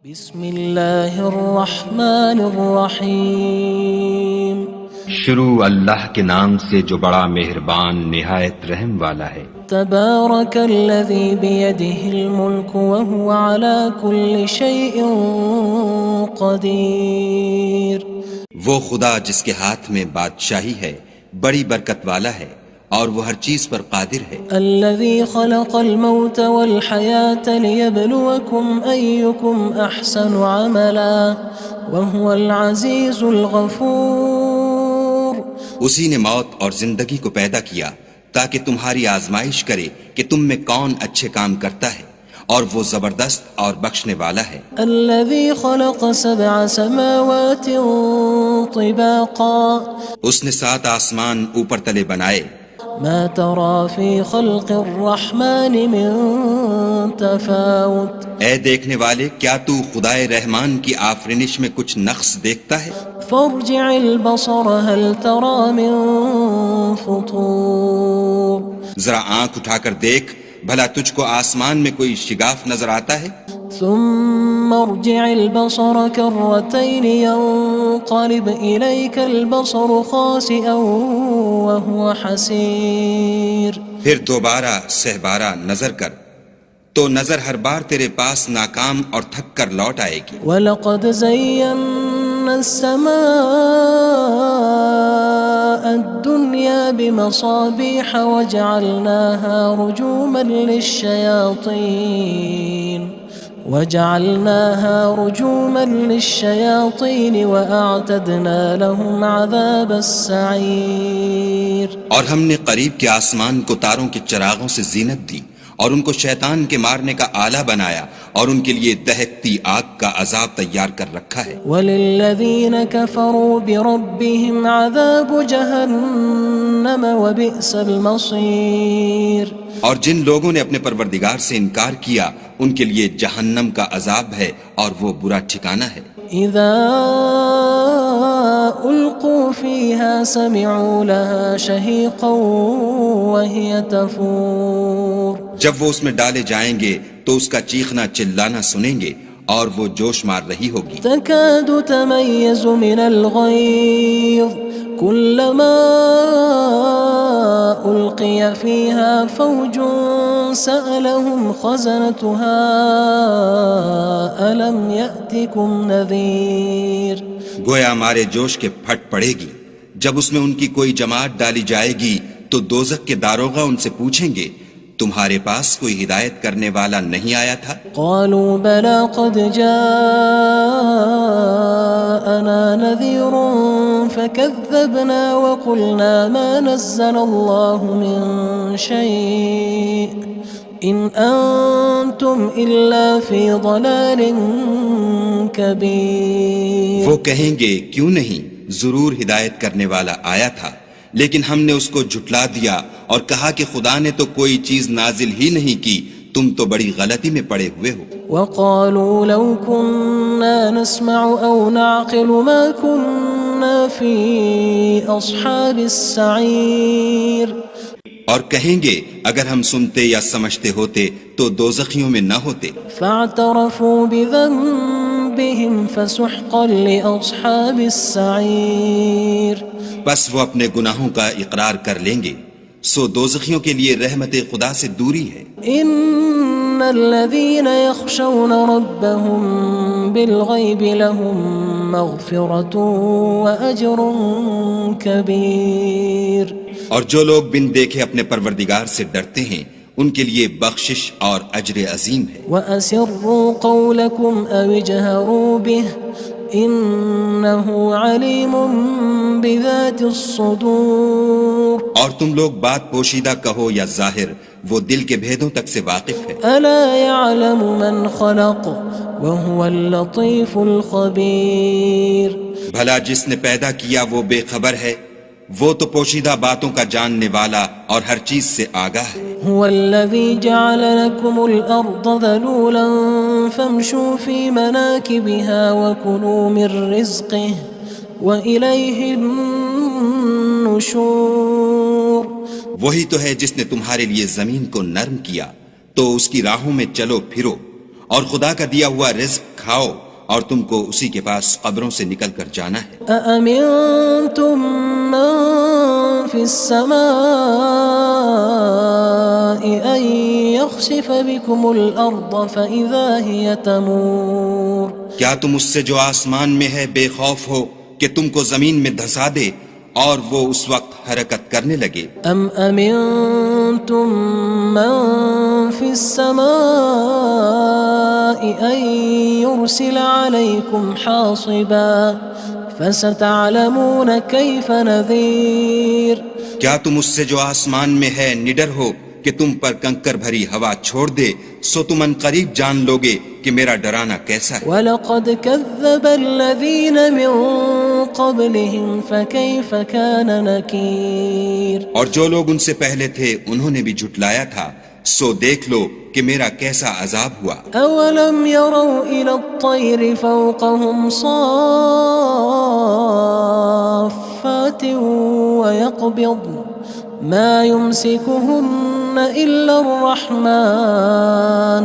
بسم اللہ الرحمن الرحیم شروع اللہ کے نام سے جو بڑا مہربان نہایت رحم والا ہے۔ تبارک الذی بیدہ الملک وہو علی کل شیء قدیر۔ وہ خدا جس کے ہاتھ میں بادشاہی ہے بڑی برکت والا ہے اور وہ ہر چیز پر قادر ہے۔ الذی خلق الموت والحیاة لیبلوکم ایکم احسن عملا وہو العزیز الغفور۔ اسی نے موت اور زندگی کو پیدا کیا تاکہ تمہاری آزمائش کرے کہ تم میں کون اچھے کام کرتا ہے، اور وہ زبردست اور بخشنے والا ہے۔ الذی خلق سبع سماوات طباقا اس نے 7 آسمان اوپر تلے بنائے۔ ما ترى في خلق الرحمن من تفاوت اے دیکھنے والے، کیا تو خدائے رحمان کی آفرینش میں کچھ نقص دیکھتا ہے؟ فارجع البصر هل ترى من فطور۔ ذرا آنکھ اٹھا کر دیکھ، بھلا تجھ کو آسمان میں کوئی شگاف نظر آتا ہے؟ ثم ارجع البصر كرتين ينقلب إليك البصر خاسئا وهو حسير۔ پھر دوبارہ سہبارہ نظر کر تو نظر ہر بار تیرے پاس ناکام اور تھک کر لوٹ آئے گی۔ وَلَقَدْ زَيَّنَّا السَّمَاءَ الدُّنْيَا بِمَصَابِيحَ وَجَعَلْنَاهَا رُجُومًا لِلشَّيَاطِينِ وَأَعْتَدْنَا لَهُمْ عَذَابَ السَّعِيرِ۔ اور ہم نے قریب کے آسمان کو تاروں کے چراغوں سے زینت دی اور ان کو شیطان کے مارنے کا آلہ بنایا، اور ان کے لیے دہکتی آگ کا عذاب تیار کر رکھا ہے۔ وَلِلَّذِينَ كَفَرُوا بِرَبِّهِمْ عَذَابُ جَهَنَّمَ وَبِئْسَ الْمَصِيرُ۔ اور جن لوگوں نے اپنے پروردگار سے انکار کیا ان کے لیے جہنم کا عذاب ہے اور وہ برا ٹھکانہ ہے۔ اذا القوا فيها سمعوا لها شهيقا وهي تفور۔ جب وہ اس میں ڈالے جائیں گے تو اس کا چیخنا چلانا سنیں گے اور وہ جوش مار رہی ہوگی۔ تكاد تميز من الغيظ كلما ألقي فيها فوج سألهم خزنتها ألم يأتكم نذير۔ گویا مارے جوش کے پھٹ پڑے گی۔ جب اس میں ان کی کوئی جماعت ڈالی جائے گی تو دوزخ کے داروغہ ان سے پوچھیں گے تمہارے پاس کوئی ہدایت کرنے والا نہیں آیا تھا؟ قالوا بلى قد جاءنا نذير فكذبنا وقلنا ما نزل الله من شيء إن أنتم إلا في ضلال كبير۔ وہ کہیں گے کیوں نہیں، ضرور ہدایت کرنے والا آیا تھا، لیکن ہم نے اس کو جھٹلا دیا اور کہا کہ خدا نے تو کوئی چیز نازل ہی نہیں کی، تم تو بڑی غلطی میں پڑے ہوئے ہو۔ وقالوا لو كنا نسمع أو نعقل ما كنا في أصحاب السعير۔ اور کہیں گے اگر ہم سنتے یا سمجھتے ہوتے تو دوزخیوں میں نہ ہوتے۔ فاعترفوا بذنبهم فسحقا لأصحاب السعير۔ بس وہ اپنے گناہوں کا اقرار کر لیں گے، سو دوزخیوں کے لیے رحمت خدا سے دوری ہے۔ ان الذين يخشون ربهم بالغيب لهم مغفرة وأجر كبير۔ اور جو لوگ بن دیکھے اپنے پروردگار سے ڈرتے ہیں ان کے لیے بخشش اور اجر عظیم ہے۔ وَأَسِرُّوا قَوْلَكُمْ أَوِ اجْهَرُوا بِهِ إِنَّهُ عَلِيمٌ بِذَاتِ الصُّدُورِ۔ اور تم لوگ بات پوشیدہ کہو یا ظاہر، وہ دل کے بھیدوں تک سے واقف ہے۔ أَلَا يَعْلَمُ مَنْ خَلَقَ وَهُوَ اللَّطِيفُ الْخَبِيرُ۔ بھلا جس نے پیدا کیا وہ بے خبر ہے، وہ تو پوشیدہ باتوں کا جاننے والا اور ہر چیز سے آگاہ ہے۔ هو الذي جعل لكم الأرض ذلولا فامشوا في مناكبها وكلوا من رزقه وإليه النشور۔ وہی تو ہے جس نے تمہارے لیے زمین کو نرم کیا تو اس کی راہوں میں چلو پھرو اور خدا کا دیا ہوا رزق کھاؤ اور تم کو اسی کے پاس قبروں سے نکل کر جانا ہے۔ أأمنتم من في السماء أن يخسف بكم الأرض فإذا هي تمور کیا تم اس سے جو آسمان میں ہے بے خوف ہو کہ تم کو زمین میں دھسا دے اور وہ اس وقت حرکت کرنے لگے؟ أم أمنتم من في السماء أن يرسل عليكم حاصبا فستعلمون كيف نذير کیا تم اس سے جو آسمان میں ہے نڈر ہو کہ تم پر کنکر بھری ہوا چھوڑ دے، سو تم ان قریب جان لوگے کہ میرا ڈرانا کیسا ہے۔ وَلَقَدْ كَذَّبَ الَّذِينَ مِن قَبْلِهِمْ فَكَيْفَ كَانَ نَكِيرٌ اور جو لوگ ان سے پہلے تھے انہوں نے بھی جھٹلایا تھا، سو دیکھ لو کہ میرا کیسا عذاب ہوا۔ أَوَلَمْ يَرَوْا إِلَى الطَّيْرِ فَوْقَهُمْ صَافَّاتٍ وَيَقْبِضْنَ مَا يُمْسِكُهُنَّ إِلَّا الرَّحْمَنُ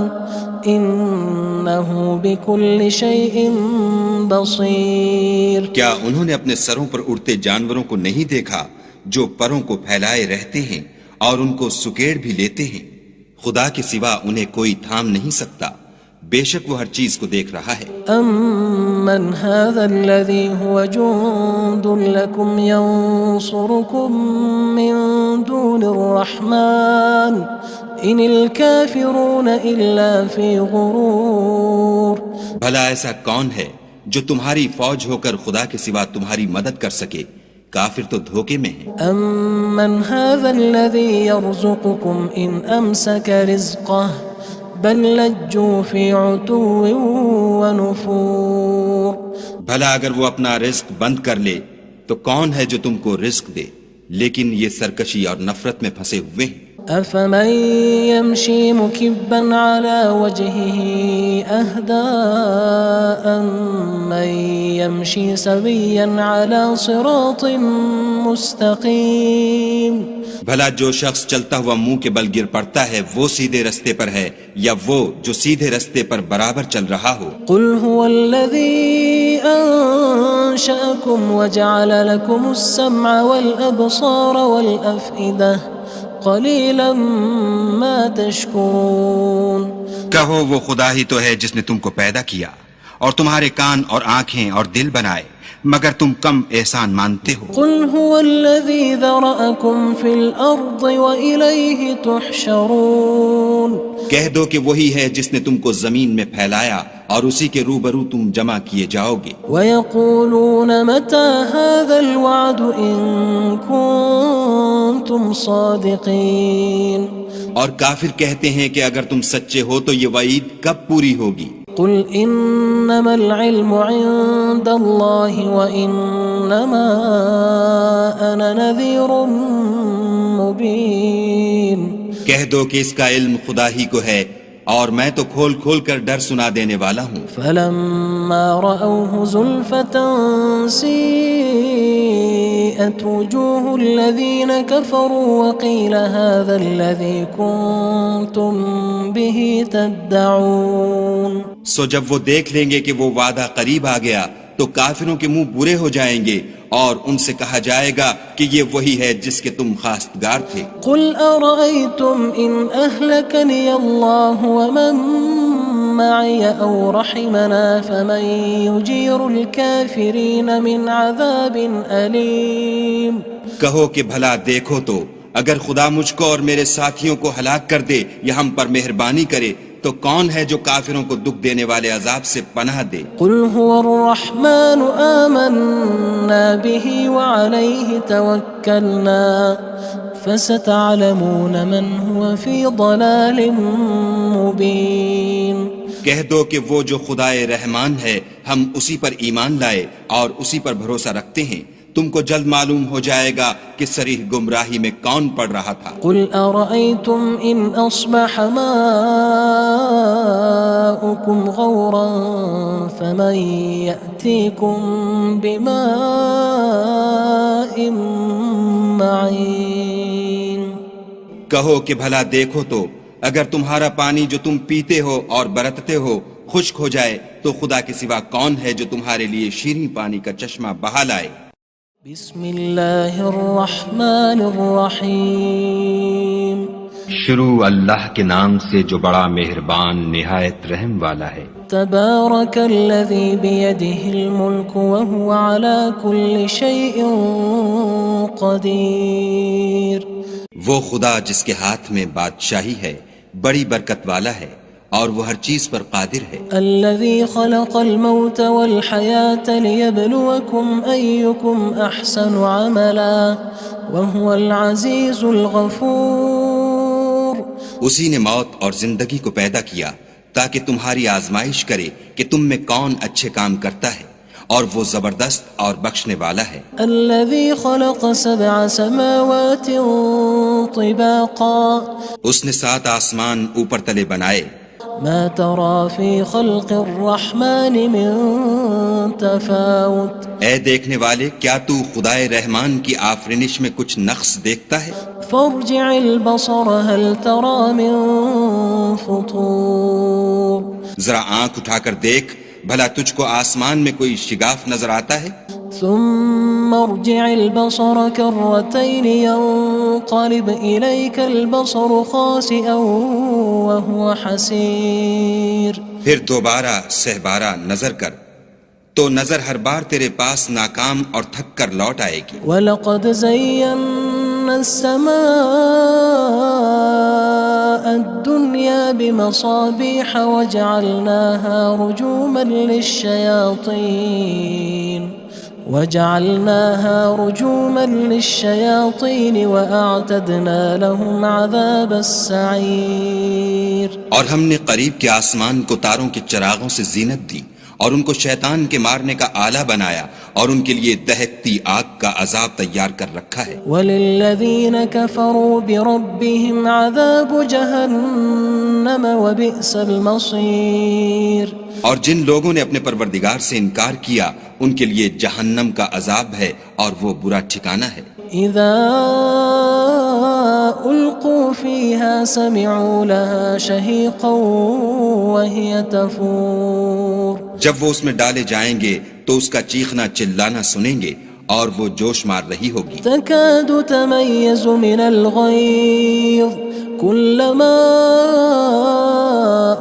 إِنَّهُ بِكُلِّ شَيْءٍ بَصِيرٌ کیا انہوں نے اپنے سروں پر اڑتے جانوروں کو نہیں دیکھا جو پروں کو پھیلائے رہتے ہیں اور ان کو سکیڑ بھی لیتے ہیں؟ خدا کے سوا انہیں کوئی تھام نہیں سکتا، بے شک وہ ہر چیز کو دیکھ رہا ہے۔ أَمَّنْ هَذَا الَّذِي هُوَ جُندٌ لَكُمْ يَنصُرُكُم مِّن دُونِ الرَّحْمَنِ إِنِ الْكَافِرُونَ إِلَّا فِي غُرُورٍ بھلا ایسا کون ہے جو تمہاری فوج ہو کر خدا کے سوا تمہاری مدد کر سکے؟ کافر تو دھوکے میں ہیں۔ أَمَّنْ هَذَا الَّذِي يَرْزُقُكُمْ إِنْ أَمْسَكَ رِزْقَهُ بَلْ لَجُّوا فِي عُتُوٍّ وَنُفُورٍ بھلا اگر وہ اپنا رزق بند کر لے تو کون ہے جو تم کو رزق دے؟ لیکن یہ سرکشی اور نفرت میں پھنسے ہوئے ہیں۔ أَفَمَن يَمْشِي مُكِبًّا عَلَى وَجْهِهِ أَهْدَىٰ أَمَّن يَمْشِي سَوِيًّا عَلَى صِرَاطٍ مُّسْتَقِيمٍ بھلا جو شخص چلتا ہوا منہ کے بل گر پڑتا ہے وہ سیدھے رستے پر ہے یا وہ جو سیدھے رستے پر برابر چل رہا ہو؟ قُلْ هُوَ الَّذِي أَنشَأَكُمْ وَجَعَلَ لَكُمُ السَّمْعَ وَالْأَبْصَارَ وَالْأَفْئِدَةَ قَلِيلًا مَا تَشْكُرُونَ کہو وہ خدا ہی تو ہے جس نے تم کو پیدا کیا اور تمہارے کان اور آنکھیں اور دل بنائے، مگر تم کم احسان مانتے ہو۔ قُلْ هُوَ الَّذِي ذَرَأَكُمْ فِي الْأَرْضِ وَإِلَيْهِ تُحْشَرُونَ کہہ دو کہ وہی ہے جس نے تم کو زمین میں پھیلایا اور اسی کے روبرو تم جمع کیے جاؤ گے۔ وَيَقُولُونَ مَتَى هَذَا الْوَعْدُ إِن كُنتُمْ صَادِقِينَ اور کافر کہتے ہیں کہ اگر تم سچے ہو تو یہ وعید کب پوری ہوگی؟ قُلْ إِنَّمَا الْعِلْمُ عِندَ اللَّهِ وَإِنَّمَا أَنَا نَذِيرٌ مُّبِينٌ کہہ دو کہ اس کا علم خدا ہی کو ہے اور میں تو کھول کھول کر ڈر سنا دینے والا ہوں۔ فَلَمَّا رَأَوْهُ زُلْفَةً سِيئَتْ وُجُوهُ الَّذِينَ كَفَرُوا وَقِيلَ هَذَا الَّذِي كُنتُم بِهِ تَدَّعُونَ سو جب وہ دیکھ لیں گے کہ وہ وعدہ قریب آ گیا تو کافروں کے منہ برے ہو جائیں گے اور ان سے کہا جائے گا کہ یہ وہی ہے جس کے تم خواستگار تھے۔ قُلْ أَرَأَيْتُمْ إِنْ أَهْلَكَنِيَ اللَّهُ وَمَن مَّعِيَ أَوْ رَحِمَنَا فَمَن يُجِيرُ الْكَافِرِينَ مِنْ عَذَابٍ أَلِيمٍ کہو کہ بھلا دیکھو تو اگر خدا مجھ کو اور میرے ساتھیوں کو ہلاک کر دے یا ہم پر مہربانی کرے تو کون ہے جو کافروں کو دکھ دینے والے عذاب سے پناہ دے؟ قُلْ هُوَ الرَّحْمَنُ آمَنَّا بِهِ وَعَلَيْهِ تَوَكَّلْنَا فَسَتَعْلَمُونَ مَنْ هُوَ فِي ضَلَالٍ مُّبِينٍ کہہ دو کہ وہ جو خدائے رحمان ہے ہم اسی پر ایمان لائے اور اسی پر بھروسہ رکھتے ہیں، تم کو جلد معلوم ہو جائے گا کہ صریح گمراہی میں کون پڑ رہا تھا۔ قُلْ أَرَأَيْتُمْ إِنْ أَصْبَحَ مَاؤُكُمْ غَوْرًا فَمَن يَأْتِيكُم بِمَاءٍ مَّعِينٍ کہو کہ بھلا دیکھو تو اگر تمہارا پانی جو تم پیتے ہو اور برتتے ہو خشک ہو جائے تو خدا کے سوا کون ہے جو تمہارے لیے شیریں پانی کا چشمہ بہا لائے؟ بسم اللہ الرحمن الرحیم شروع اللہ کے نام سے جو بڑا مہربان نہایت رحم والا ہے۔ تبارک الذی بیدہ الملک وہو علی کل شیء قدیر۔ وہ خدا جس کے ہاتھ میں بادشاہی ہے بڑی برکت والا ہے اور وہ ہر چیز پر قادر ہے۔ الذي خلق الموت والحياة ليبلوكم أيكم أحسن عملا وهو العزيز الغفور۔ اسی نے موت اور زندگی کو پیدا کیا تاکہ تمہاری آزمائش کرے کہ تم میں کون اچھے کام کرتا ہے، اور وہ زبردست اور بخشنے والا ہے۔ الذي خلق 7 سماوات طباقا۔ اس نے 7 آسمان اوپر تلے بنائے۔ ما ترى في خلق الرحمن من تفاوت۔ اے دیکھنے والے، کیا تو خدائے رحمان کی آفرینش میں کچھ نقص دیکھتا ہے؟ فارجع البصر هل ترى من فطور۔ ذرا آنکھ اٹھا کر دیکھ، بھلا تجھ کو آسمان میں کوئی شگاف نظر آتا ہے؟ ثم ارجع البصر كرتين ينقلب إليك البصر خاسئا وهو حسير۔ پھر دوبارہ سہبارہ نظر کر تو نظر ہر بار تیرے پاس ناکام اور تھک کر لوٹ آئے گی۔ وَلَقَدْ زَيَّنَّا السَّمَاءَ الدُّنْيَا بِمَصَابِيحَ وَجَعَلْنَاهَا رُجُومًا لِلشَّيَاطِينِ وَأَعْتَدْنَا لَهُمْ عَذَابَ السَّعِيرِ۔ اور ہم نے قریب کے آسمان کو تاروں کے چراغوں سے زینت دی اور ان کو شیطان کے مارنے کا آلہ بنایا اور ان کے لیے دہکتی آگ کا عذاب تیار کر رکھا ہے۔ وَلِلَّذِينَ كَفَرُوا بِرَبِّهِمْ عَذَابُ جَهَنَّمَ وَبِئْسَ الْمَصِيرُ۔ اور جن لوگوں نے اپنے پروردگار سے انکار کیا ان کے لیے جہنم کا عذاب ہے اور وہ برا ٹھکانہ ہے۔ اذا القوا فيها سمعوا لها شهيقا وهي تفور۔ جب وہ اس میں ڈالے جائیں گے تو اس کا چیخنا چلانا سنیں گے اور وہ جوش مار رہی ہوگی۔ تكاد تميز من الغيظ كلما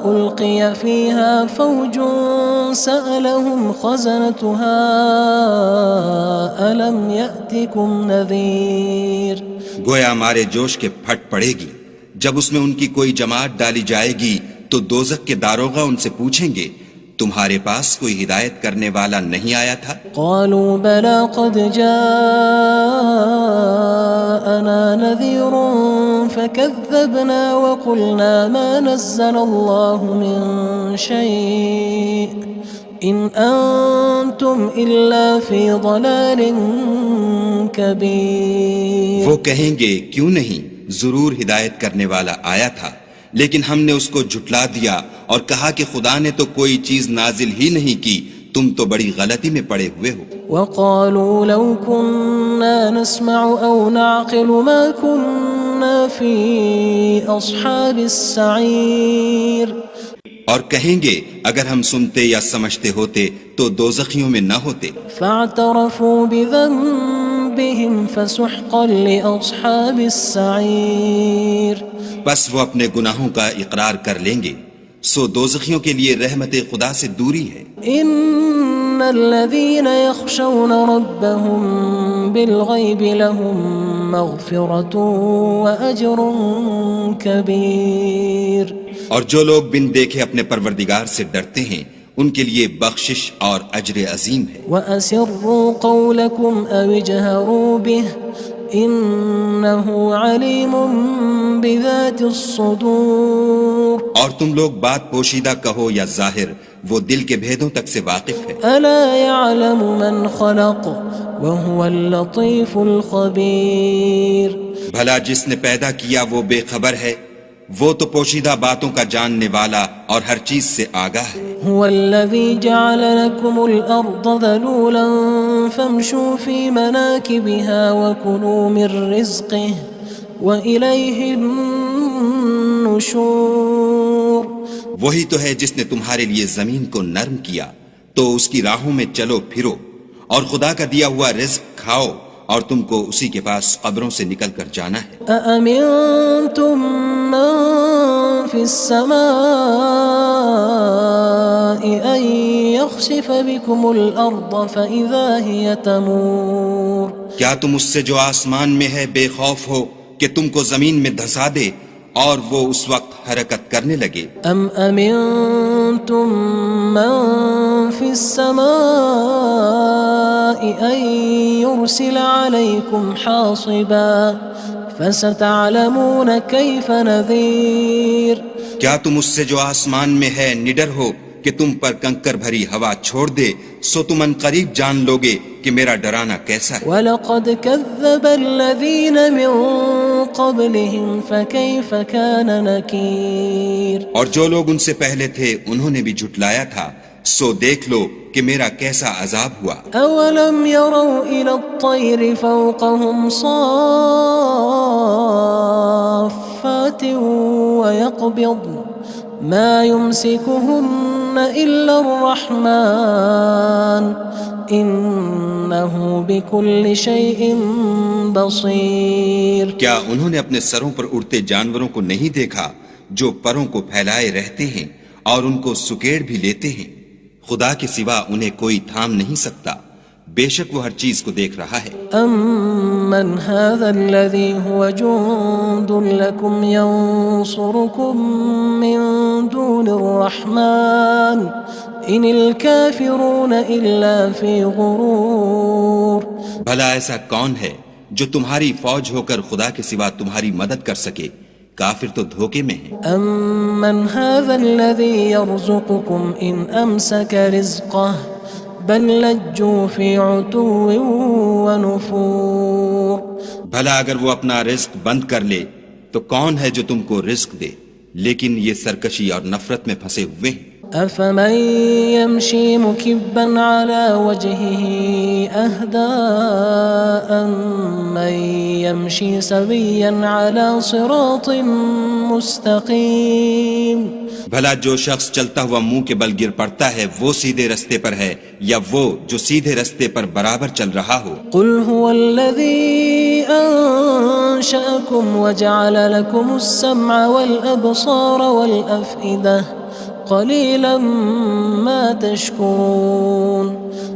ألقي فيها فوج سألهم خزنتها ألم يأتكم نذير۔ گویا مارے جوش کے پھٹ پڑے گی۔ جب اس میں ان کی کوئی جماعت ڈالی جائے گی تو دوزخ کے داروغہ ان سے پوچھیں گے تمہارے پاس کوئی ہدایت کرنے والا نہیں آیا تھا؟ قالوا بلى قد جاءنا نذير فكذبنا وقلنا ما نزل الله من شيء إن أنتم إلا في ضلال كبير۔ وہ کہیں گے کیوں نہیں، ضرور ہدایت کرنے والا آیا تھا، لیکن ہم نے اس کو جھٹلا دیا اور کہا کہ خدا نے تو کوئی چیز نازل ہی نہیں کی، تم تو بڑی غلطی میں پڑے ہوئے ہو۔ وقالوا لو كنا نسمع أو نعقل ما كنا في أصحاب السعير۔ اور کہیں گے اگر ہم سنتے یا سمجھتے ہوتے تو دوزخیوں میں نہ ہوتے۔ فاعترفوا بذنبهم فسحقا لأصحاب السعير۔ بس وہ اپنے گناہوں کا اقرار کر لیں گے، سو دوزخیوں کے لیے رحمت خدا سے دوری ہے۔ ان الذين يخشون ربهم بالغيب لهم مغفرة وأجر كبير۔ اور جو لوگ بن دیکھے اپنے پروردگار سے ڈرتے ہیں ان کے لیے بخشش اور اجر عظیم ہے۔ وَأَسِرُّوا قَوْلَكُمْ أَوِ اجْهَرُوا بِهِ إِنَّهُ عَلِيمٌ بِذَاتِ الصُّدُورِ۔ اور تم لوگ بات پوشیدہ کہو یا ظاہر، وہ دل کے بھیدوں تک سے واقف ہے۔ أَلَا يَعْلَمُ مَنْ خَلَقَ وَهُوَ اللَّطِيفُ الْخَبِيرُ۔ بھلا جس نے پیدا کیا وہ بے خبر ہے، وہ تو پوشیدہ باتوں کا جاننے والا اور ہر چیز سے آگاہ ہے۔ هو الذي جعل لكم الأرض ذلولا فامشوا في مناكبها وكلوا من رزقه وإليه النشور۔ النشور وہی تو ہے جس نے تمہارے لیے زمین کو نرم کیا تو اس کی راہوں میں چلو پھرو، اور خدا کا دیا ہوا رزق کھاؤ، اور تم کو اسی کے پاس قبروں سے نکل کر جانا ہے۔ أأمنتم من في السماء أن يخسف بكم الأرض فإذا هي تمور کیا تم اس سے جو آسمان میں ہے بے خوف ہو کہ تم کو زمین میں دھسا دے اور وہ اس وقت حرکت کرنے لگے؟ أم أمنتم من في السماء أن يرسل عليكم حاصبا فستعلمون كيف نذير کیا تم اس سے جو آسمان میں ہے نڈر ہو کہ تم پر کنکر بھری ہوا چھوڑ دے، سو تم ان قریب جان لوگے کہ میرا ڈرانا کیسا ہے۔ وَلَقَدْ كَذَّبَ الَّذِينَ مِن قَبْلِهِمْ فَكَيْفَ كَانَ نَكِيرٌ اور جو لوگ ان سے پہلے تھے انہوں نے بھی جھٹلایا تھا، سو دیکھ لو کہ میرا کیسا عذاب ہوا۔ أَوَلَمْ يَرَوْا إِلَى الطَّيْرِ فَوْقَهُمْ صَافَّاتٍ وَيَقْبِضْنَ مَا يُمْسِكُهُنَّ إِلَّا الرَّحْمَنُ إِنَّهُ بِكُلِّ شَيْءٍ بَصِيرٌ کیا انہوں نے اپنے سروں پر اڑتے جانوروں کو نہیں دیکھا جو پروں کو پھیلائے رہتے ہیں اور ان کو سکیڑ بھی لیتے ہیں؟ خدا کے سوا انہیں کوئی تھام نہیں سکتا، بے شک وہ ہر چیز کو دیکھ رہا ہے۔ أَمَّنْ هَذَا الَّذِي هُوَ جُندٌ لَكُمْ يَنصُرُكُم مِّن دُونِ الرَّحْمَنِ إِنِ الْكَافِرُونَ إِلَّا فِي غُرُورٍ بھلا ایسا کون ہے جو تمہاری فوج ہو کر خدا کے سوا تمہاری مدد کر سکے؟ کافر تو دھوکے میں ہیں۔ أَمَّنْ هَذَا الَّذِي يَرْزُقُكُمْ إِنْ أَمْسَكَ رِزْقَهُ بَلْ لَجُّوا فِي عُتُوٍّ وَنُفُورٍ بھلا اگر وہ اپنا رزق بند کر لے تو کون ہے جو تم کو رزق دے؟ لیکن یہ سرکشی اور نفرت میں پھنسے ہوئے ہیں۔ أَفَمَن يَمْشِي مُكِبًّا عَلَى وَجْهِهِ أَهْدَىٰ أَمَّن يَمْشِي سَوِيًّا عَلَى صِرَاطٍ مُّسْتَقِيمٍ بھلا جو شخص چلتا ہوا منہ کے بل گر پڑتا ہے وہ سیدھے رستے پر ہے یا وہ جو سیدھے رستے پر برابر چل رہا ہو؟ قُلْ هُوَ الَّذِي أَنشَأَكُمْ وَجَعَلَ لَكُمُ السَّمْعَ وَالْأَبْصَارَ وَالْأَفْئِدَةَ قَلِيلًا مَا تَشْكُرُونَ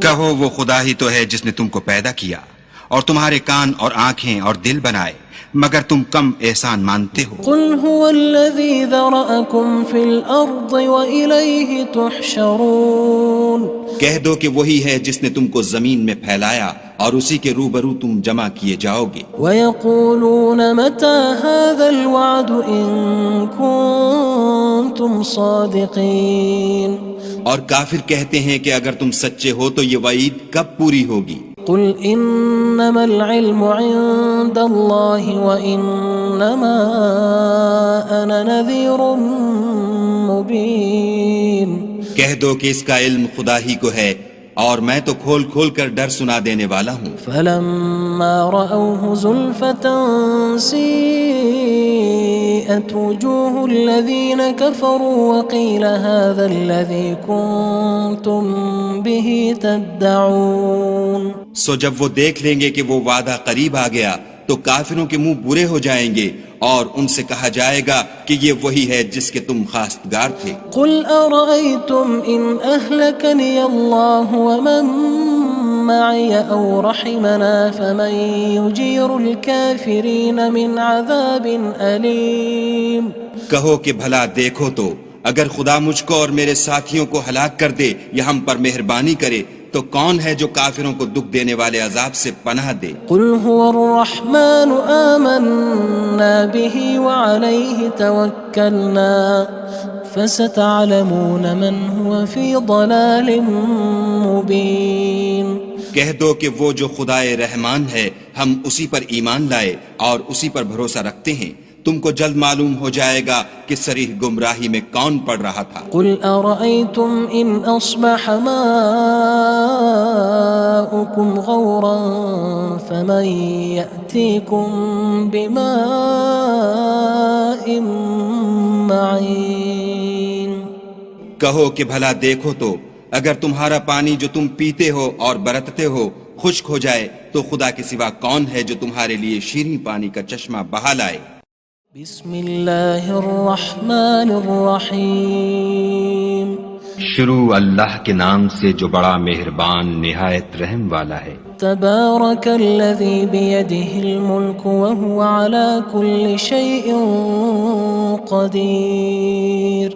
کہو وہ خدا ہی تو ہے جس نے تم کو پیدا کیا اور تمہارے کان اور آنکھیں اور دل بنائے، مگر تم کم احسان مانتے ہو۔ قُلْ هُوَ الَّذِي ذَرَأَكُمْ فِي الْأَرْضِ وَإِلَيْهِ تُحْشَرُونَ کہہ دو کہ وہی ہے جس نے تم کو زمین میں پھیلایا اور اسی کے روبرو تم جمع کیے جاؤ گے۔ وَيَقُولُونَ مَتَى هَذَا الْوَعْدُ إِن كُنتُمْ صَادِقِينَ اور کافر کہتے ہیں کہ اگر تم سچے ہو تو یہ وعید کب پوری ہوگی؟ قُلْ إِنَّمَا الْعِلْمُ عِندَ اللَّهِ وَإِنَّمَا أَنَا نَذِيرٌ مُّبِينٌ کہہ دو کہ اس کا علم خدا ہی کو ہے اور میں تو کھول کھول کر ڈر سنا دینے والا ہوں۔ فَلَمَّا رَأَوْهُ زُلْفَةً سِيئَتْ وُجُوهُ الَّذِينَ كَفَرُوا وَقِيلَ هَذَا الَّذِي كُنتُم بِهِ تَدَّعُونَ سو جب وہ دیکھ لیں گے کہ وہ وعدہ قریب آ گیا تو کافروں کے منہ برے ہو جائیں گے اور ان سے کہا جائے گا کہ یہ وہی ہے جس کے تم خواستگار تھے۔ قُلْ أَرَأَيْتُمْ إِنْ أَهْلَكَنِيَ اللَّهُ وَمَن مَّعِيَ أَوْ رَحِمَنَا فَمَن يُجِيرُ الْكَافِرِينَ مِنْ عَذَابٍ أَلِيمٍ کہو کہ بھلا دیکھو تو اگر خدا مجھ کو اور میرے ساتھیوں کو ہلاک کر دے یا ہم پر مہربانی کرے تو کون ہے جو کافروں کو دکھ دینے والے عذاب سے پناہ دے؟ قُلْ هُوَ الرَّحْمَنُ آمَنَّا بِهِ وَعَلَيْهِ تَوَكَّلْنَا فَسَتَعْلَمُونَ مَنْ هُوَ فِي ضَلَالٍ مُّبِينٍ کہہ دو کہ وہ جو خدائے رحمان ہے ہم اسی پر ایمان لائے اور اسی پر بھروسہ رکھتے ہیں، تم کو جلد معلوم ہو جائے گا کہ صریح گمراہی میں کون پڑ رہا تھا۔ قُلْ أَرَأَيْتُمْ إِنْ أَصْبَحَ مَاؤُكُمْ غَوْرًا فَمَن يَأْتِيكُم بِمَاءٍ معين کہو کہ بھلا دیکھو تو اگر تمہارا پانی جو تم پیتے ہو اور برتتے ہو خشک ہو جائے تو خدا کے سوا کون ہے جو تمہارے لیے شیریں پانی کا چشمہ بہا لائے؟ بسم اللہ الرحمن الرحیم شروع اللہ کے نام سے جو بڑا مہربان نہایت رحم والا ہے۔ تبارک الذی بیدہ الملک وہو علی کل شیء قدیر،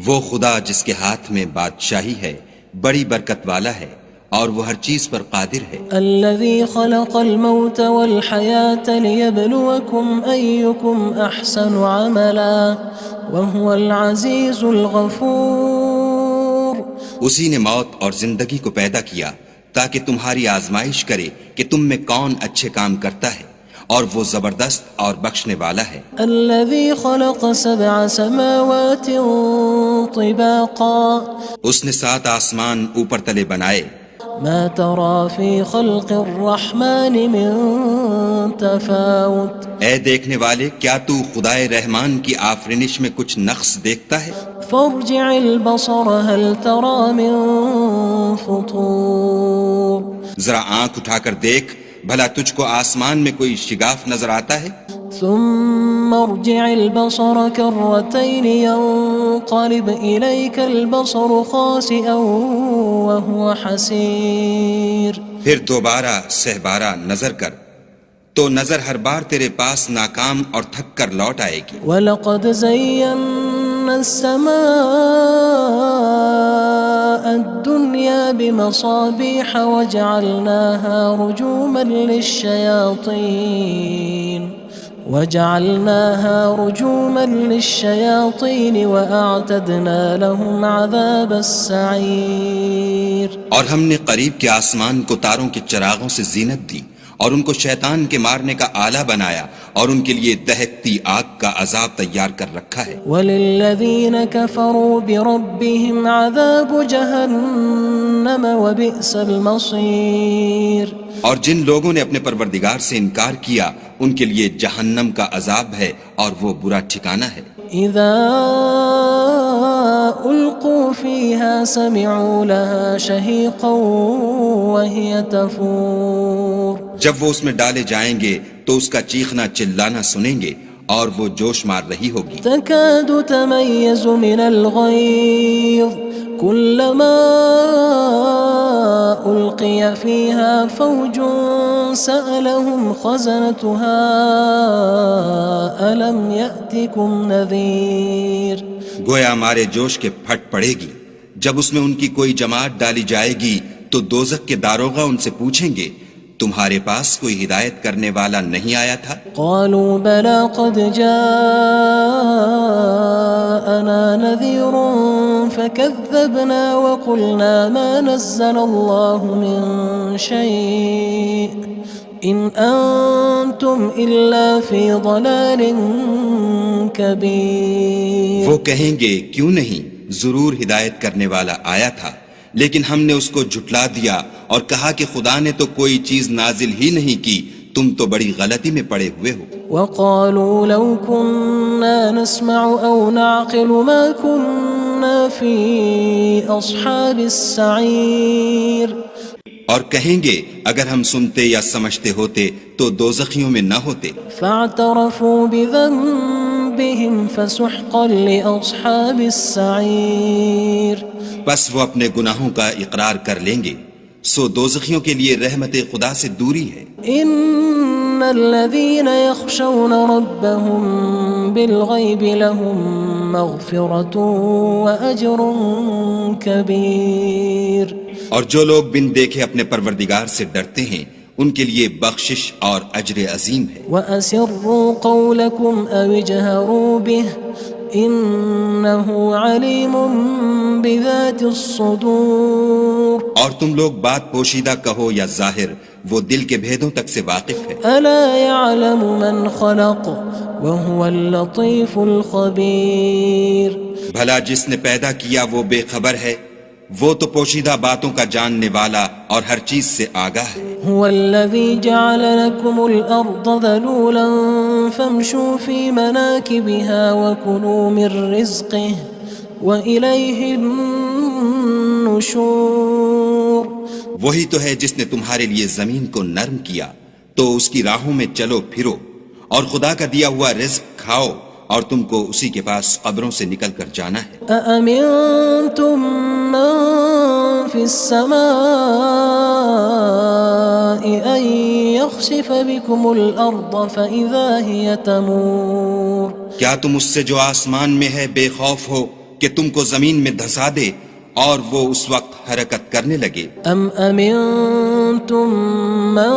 وہ خدا جس کے ہاتھ میں بادشاہی ہے بڑی برکت والا ہے اور وہ ہر چیز پر قادر ہے۔ الذي خلق الموت والحياة ليبلوكم أيكم أحسن عملا وهو العزيز الغفور، اسی نے موت اور زندگی کو پیدا کیا تاکہ تمہاری آزمائش کرے کہ تم میں کون اچھے کام کرتا ہے، اور وہ زبردست اور بخشنے والا ہے۔ الذي خلق 7 سماوات طباقا، اس نے 7 آسمان اوپر تلے بنائے، ما ترى في خلق الرحمن من تفاوت، اے دیکھنے والے کیا تو خدائے رحمان کی آفرینش میں کچھ نقص دیکھتا ہے؟ فارجع البصر هل ترى من فطور، ذرا آنکھ اٹھا کر دیکھ بھلا تجھ کو آسمان میں کوئی شگاف نظر آتا ہے؟ ثم ارجع البصر كرتين ينقلب إليك البصر خاسئا وهو حسير، پھر دوبارہ سہبارہ نظر کر تو نظر ہر بار تیرے پاس ناکام اور تھک کر لوٹ آئے گی۔ وَلَقَدْ زَيَّنَّا السَّمَاءَ الدُّنْيَا بِمَصَابِيحَ وَجَعَلْنَاهَا رُجُومًا لِلشَّيَاطِينِ وَأَعْتَدْنَا لَهُمْ عَذَابَ السَّعِيرِ، اور ہم نے قریب کے آسمان کو تاروں کے چراغوں سے زینت دی اور ان کو شیطان کے مارنے کا آلہ بنایا اور ان کے لیے دہکتی آگ کا عذاب تیار کر رکھا ہے۔ وَلِلَّذِينَ كَفَرُوا بِرَبِّهِمْ عَذَابُ جَهَنَّمَ وَبِئْسَ الْمَصِيرُ، اور جن لوگوں نے اپنے پروردگار سے انکار کیا ان کے لیے جہنم کا عذاب ہے اور وہ برا ٹھکانہ ہے۔ اذا القوا فيها سمعوا لها شهيقا وهي تفور، جب وہ اس میں ڈالے جائیں گے تو اس کا چیخنا چلانا سنیں گے اور وہ جوش مار رہی ہوگی۔ تكاد تميز من الغيظ كلما ألقي فيها فوج سألهم خزنتها ألم يأتكم نذير، گویا مارے جوش کے پھٹ پڑے گی جب اس میں ان کی کوئی جماعت ڈالی جائے گی تو دوزخ کے داروغہ ان سے پوچھیں گے تمہارے پاس کوئی ہدایت کرنے والا نہیں آیا تھا؟ قالوا بلى قد جاءنا نذير فكذبنا وقلنا ما نزل الله من شيء إن أنتم إلا في ضلال كبير، وہ کہیں گے کیوں نہیں، ضرور ہدایت کرنے والا آیا تھا لیکن ہم نے اس کو جھٹلا دیا اور کہا کہ خدا نے تو کوئی چیز نازل ہی نہیں کی، تم تو بڑی غلطی میں پڑے ہوئے ہو۔ وقالوا لو كنا نسمع أو نعقل ما كنا في أصحاب السعير، اور کہیں گے اگر ہم سنتے یا سمجھتے ہوتے تو دوزخیوں میں نہ ہوتے۔ فاعترفوا بذنبهم فسحقا لأصحاب السعير، بس وہ اپنے گناہوں کا اقرار کر لیں گے، سو دوزخیوں کے لیے رحمت خدا سے دوری ہے۔ ان الذين يخشون ربهم بالغيب لهم مغفرة وأجر كبير، اور جو لوگ بن دیکھے اپنے پروردگار سے ڈرتے ہیں ان کے لیے بخشش اور اجر عظیم ہے۔ وأسروا قولكم أو اجهروا به إنه عليم بذات الصدور، اور تم لوگ بات پوشیدہ کہو یا ظاہر، وہ دل کے بھیدوں تک سے واقف ہے۔ ألا يعلم من خلق وهو اللطيف الخبير، بھلا جس نے پیدا کیا وہ بے خبر ہے، وہ تو پوشیدہ باتوں کا جاننے والا اور ہر چیز سے آگاہ ہے۔ هو الذي جعل لكم الأرض ذلولا فامشوا في مناكبها وكلوا من رزقه وإليه النشور. وہی تو ہے جس نے تمہارے لیے زمین کو نرم کیا تو اس کی راہوں میں چلو پھرو اور خدا کا دیا ہوا رزق کھاؤ اور تم کو اسی کے پاس قبروں سے نکل کر جانا ہے. أأمنتم من في السماء أن يخسف بكم الأرض فإذا هي تمور. کیا تم اس سے جو آسمان میں ہے بے خوف ہو کہ تم کو زمین میں دھسا دے اور وہ اس وقت حرکت کرنے لگے؟ ام امنتم من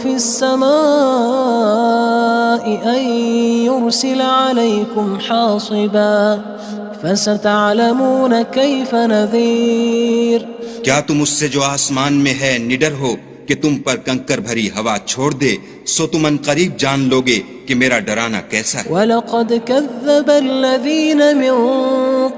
في السماء ان يرسل عليكم حاصبا فستعلمون كيف نذير. کیا تم اس سے جو آسمان میں ہے نڈر ہو کہ تم پر کنکر بھری ہوا چھوڑ دے سو تم ان قریب جان لوگے کہ میرا ڈرانا کیسا ہے. وَلَقَدْ كَذَّبَ الَّذِينَ مِن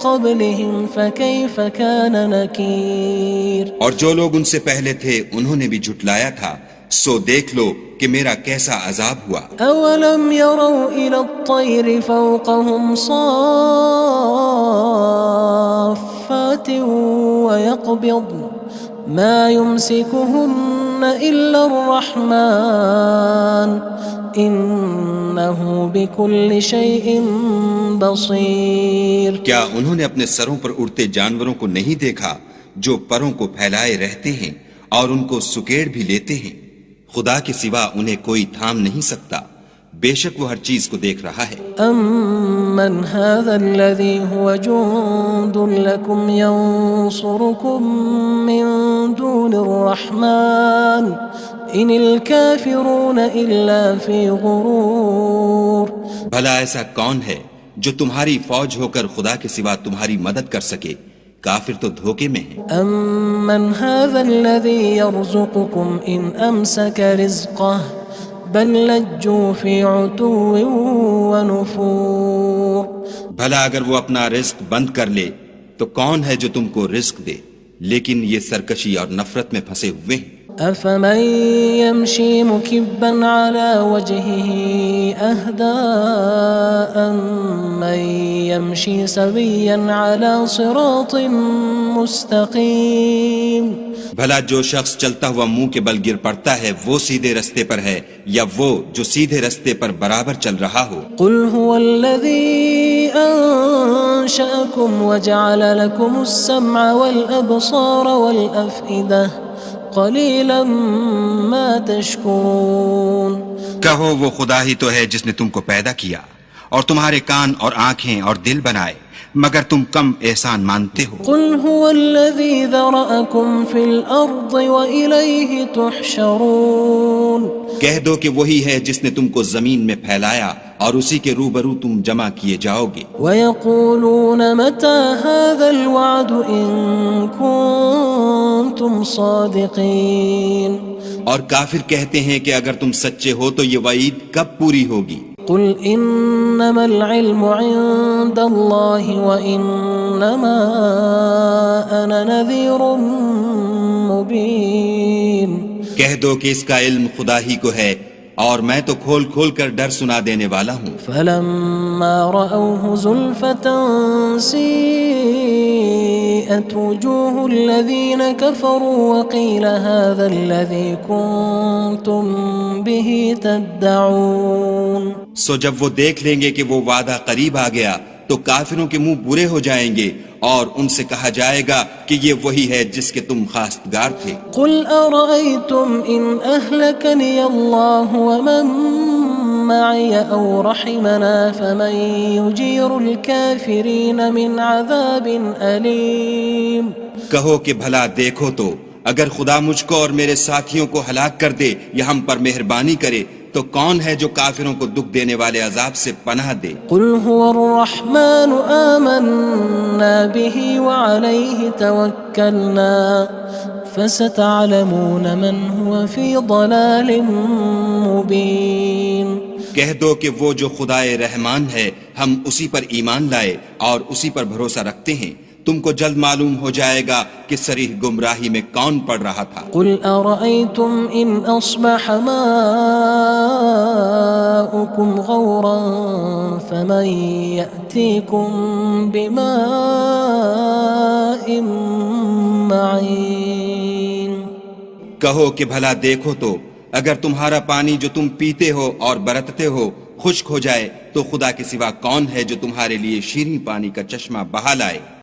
قَبْلِهِمْ فَكَيْفَ كَانَ نَكِيرٌ. اور جو لوگ ان سے پہلے تھے انہوں نے بھی جھٹلایا تھا سو دیکھ لو کہ میرا کیسا عذاب ہوا. أَوَلَمْ يَرَوْا إِلَى الطَّيْرِ فَوْقَهُمْ صَافَّاتٍ وَيَقْبِضْنَ مَا يُمْسِكُهُنَّ إِلَّا الرَّحْمَنُ إِنَّهُ بِكُلِّ شَيْءٍ بَصِيرٌ. کیا انہوں نے اپنے سروں پر اڑتے جانوروں کو نہیں دیکھا جو پروں کو پھیلائے رہتے ہیں اور ان کو سکیڑ بھی لیتے ہیں؟ خدا کے سوا انہیں کوئی تھام نہیں سکتا، بے شک وہ ہر چیز کو دیکھ رہا ہے. أَمَّنْ هَذَا الَّذِي هُوَ جُندٌ لَكُمْ يَنصُرُكُم مِّن دُونِ الرَّحْمَنِ إِنِ الْكَافِرُونَ إِلَّا فِي غُرُورٍ. بھلا ایسا کون ہے جو تمہاری فوج ہو کر خدا کے سوا تمہاری مدد کر سکے؟ کافر تو دھوکے میں ہیں. أَمَّنْ هَذَا الَّذِي يَرْزُقُكُمْ إِنْ أَمْسَكَ رِزْقَهُ بَلْ لَجُّوا فِي عُتُوٍّ وَنُفُورٍ. بھلا اگر وہ اپنا رزق بند کر لے تو کون ہے جو تم کو رزق دے؟ لیکن یہ سرکشی اور نفرت میں پھنسے ہوئے ہیں. أَفَمَن يَمْشِي مُكِبًّا عَلَى وَجْهِهِ أَهْدَىٰ أَمَّن يَمْشِي سَوِيًّا عَلَى صِرَاطٍ مُّسْتَقِيمٍ. بھلا جو شخص چلتا ہوا منہ کے بل گر پڑتا ہے وہ سیدھے رستے پر ہے یا وہ جو سیدھے رستے پر برابر چل رہا ہو؟ قُلْ هُوَ الَّذِي أَنشَأَكُمْ وَجَعَلَ لَكُمُ السَّمْعَ وَالْأَبْصَارَ وَالْأَفْئِدَةَ قَلِيلًا مَا تَشْكُرُونَ. کہو وہ خدا ہی تو ہے جس نے تم کو پیدا کیا اور تمہارے کان اور آنکھیں اور دل بنائے، مگر تم کم احسان مانتے ہو. قُلْ هُوَ الَّذِي ذَرَأَكُمْ فِي الْأَرْضِ وَإِلَيْهِ تُحْشَرُونَ. کہہ دو کہ وہی ہے جس نے تم کو زمین میں پھیلایا اور اسی کے روبرو تم جمع کیے جاؤ گے. وَيَقُولُونَ مَتَى هَذَا الْوَعْدُ إِن كُنتُمْ صَادِقِينَ. اور کافر کہتے ہیں کہ اگر تم سچے ہو تو یہ وعید کب پوری ہوگی؟ قُلْ إِنَّمَا الْعِلْمُ عِندَ اللَّهِ وَإِنَّمَا أَنَا نَذِيرٌ مُّبِينٌ. کہہ دو کہ اس کا علم خدا ہی کو ہے اور میں تو کھول کھول کر ڈر سنا دینے والا ہوں. فَلَمَّا رَأَوْهُ زُلْفَةً سِيئَتْ وُجُوهُ الَّذِينَ كَفَرُوا وَقِيلَ هَذَا الَّذِي كُنتُم بِهِ تَدَّعُونَ. سو جب وہ دیکھ لیں گے کہ وہ وعدہ قریب آ گیا تو کافروں کے منہ برے ہو جائیں گے اور ان سے کہا جائے گا کہ یہ وہی ہے جس کے تم خواستگار تھے. قُلْ أَرَأَيْتُمْ إِنْ أَهْلَكَنِيَ اللَّهُ وَمَن مَّعِيَ أَوْ رَحِمَنَا فَمَن يُجِيرُ الْكَافِرِينَ مِنْ عَذَابٍ أَلِيمٍ. کہو کہ بھلا دیکھو تو اگر خدا مجھ کو اور میرے ساتھیوں کو ہلاک کر دے یا ہم پر مہربانی کرے تو کون ہے جو کافروں کو دکھ دینے والے عذاب سے پناہ دے؟ قُلْ هُوَ الرَّحْمَنُ آمَنَّا بِهِ وَعَلَيْهِ تَوَكَّلْنَا فَسَتَعْلَمُونَ مَنْ هُوَ فِي ضَلَالٍ مُّبِينٍ. کہہ دو کہ وہ جو خدائے رحمان ہے ہم اسی پر ایمان لائے اور اسی پر بھروسہ رکھتے ہیں، تم کو جلد معلوم ہو جائے گا کہ صریح گمراہی میں کون پڑ رہا تھا۔ قل أرأيتم إن أصبح ماؤكم غورا فمن يأتيكم بماء معين۔ کہو کہ بھلا دیکھو تو اگر تمہارا پانی جو تم پیتے ہو اور برتتے ہو خشک ہو جائے تو خدا کے سوا کون ہے جو تمہارے لیے شیریں پانی کا چشمہ بہا لائے۔